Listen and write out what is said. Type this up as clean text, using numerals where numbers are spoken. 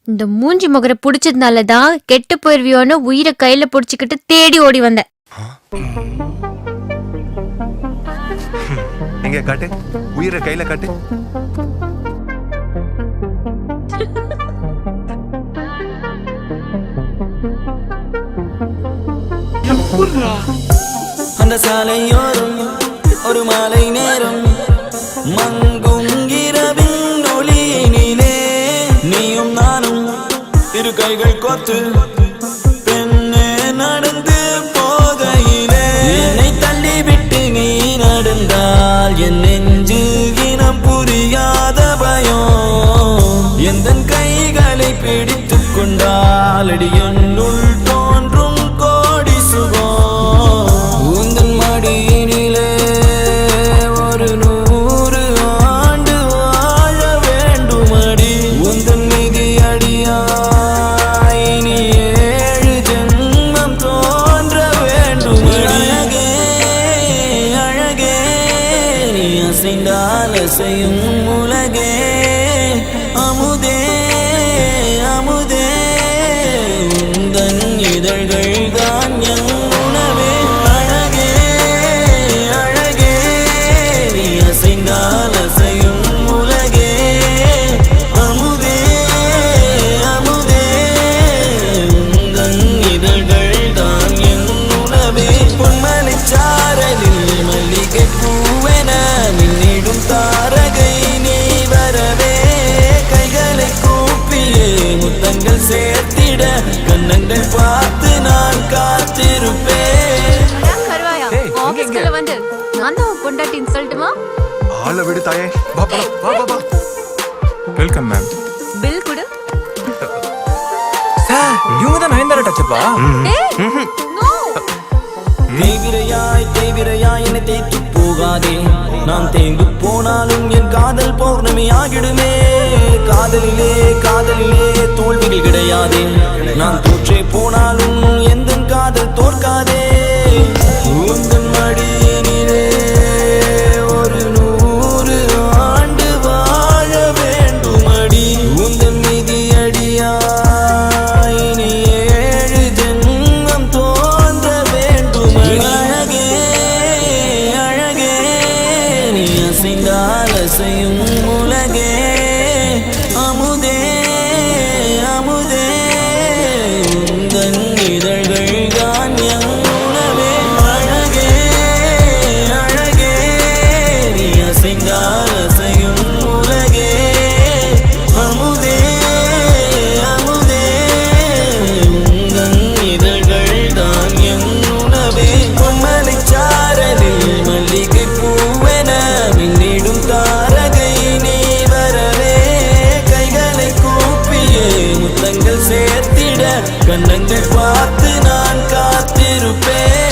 இந்த மூஞ்சி முகரை புடிச்சதுனாலதான் கெட்டு போயிருவியோன்னு உயிரை கையில புடிச்சுக்கிட்டு தேடி ஓடி வந்தேன். எங்க காட்டு, உயிரை கையில காட்டு. அந்த சாலையோரம் ஒரு மாலை நேரம் மங்கும் இரவின் ஒளியினிலே நீயும் நானும் இரு கைகள் கோர்த்து பெண்ணே நடந்து போகையிலே என்னை தள்ளிவிட்டு நீ நடந்தால் என் நெஞ்சு இனம் புரியாத பயம் எந்த கைகளை பிடித்துக் கொண்டால் அடியொன்னுள் தோன்றும் கோடி சுகம் உந்தன் மடியினிலே ஒரு 100 ஆண்டு வாழ வேண்டுமடி உந்தன் மிதி அடியாய் நீ 7 ஜென்மம் தோன்ற வேண்டுமடி அழகே அழகே நீ அசைந்தால் அசையும் உலகே அமுதே அமுதே உந்தன் இதழ்கள் தான் என் உணவே அழகே அழகே நீ அசைந்தால் அசையும் உலகே அமுதே அமுதே உந்தன் இதழ்கள் தான் என் உணவே பொன்மலை சாரலில் மல்லிகை பூவென மின்னிடும் தாரகை நீ வரவே கைகளை கூப்பியே முத்தங்கள் சேர்த்திட கண்ணங்கள் பார்த்து நான் காத்திருப்பேன். ஆபீஸ்க்குள்ள வந்து நான் தான் பொண்டாட்டி சொல்லட்டுமா? ஆளை விடு தாயே. வா போலாம், வா வா வா. Welcome ma'am. பில் கொடு. சார் இவங்க தான் நயன்தாரா டச்சப்பா. நோ. தேவிரையாய் என்னை தேய்த்து போகாதே நான் தேய்ந்து போனாலும் என் காதல் பௌர்ணமி ஆகிடுமே காதலிலே காதலிலே தோல்விகள் கிடையாதே நான் தோற்றே போனாலும் எந்த காதல் தோற்காதே உந்தன் மடியினிலே ஒரு 100 ஆண்டு வாழ வேண்டுமடி உந்தன் மிதி அடியாய் நீ 7 ஜென்மம் தோன்ற வேண்டுமடி அழகே அழகே நீ அசைந்தால் அசையும் உலகே அமுதே அமுதே உந்தன் இதழ்கள் தான் என் உணவே அழகே அழகே நீ அசைந்தால் அசையும் உலகே அமுதே அமுதே உந்தன் இதழ்கள் தான் என் உணவே பொன்மலை சாரலில் மல்லிகை பூவென மின்னிடும் தாரகை நீ வரவே கைகளை கூப்பியே முத்தங்கள் சேர்த்திட கண்ணங்கள் பார்த்து நான் காத்திருப்பேன்.